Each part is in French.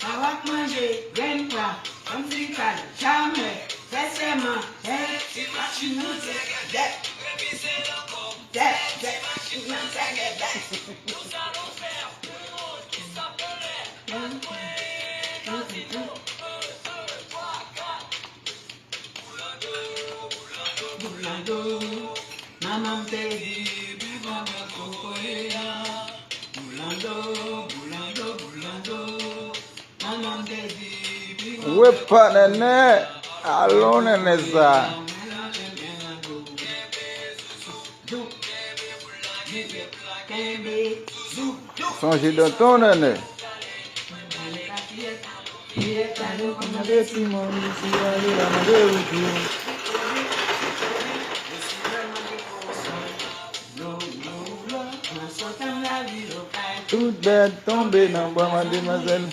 Awak manger, grandpa, musical, jamais, fais-moi, maman baby, Wepa nene, alone nene sa. Songe dans ton nene. Toute bête tombée dans bois, mademoiselle.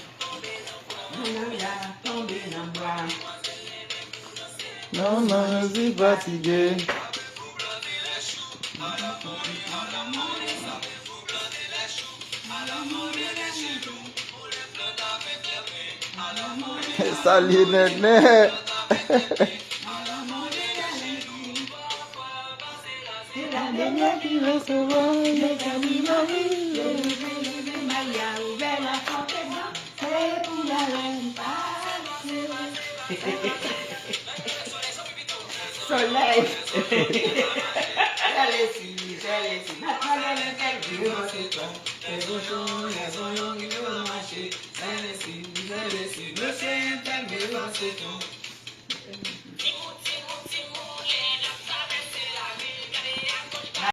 Non, non, je suis fatigué. Salut, nene. Soleil. Allez-y. Maintenant, l'interview, c'est toi. Les bouchons, les oignons, ils vont marcher. Allez-y. Le c'est interview, c'est toi.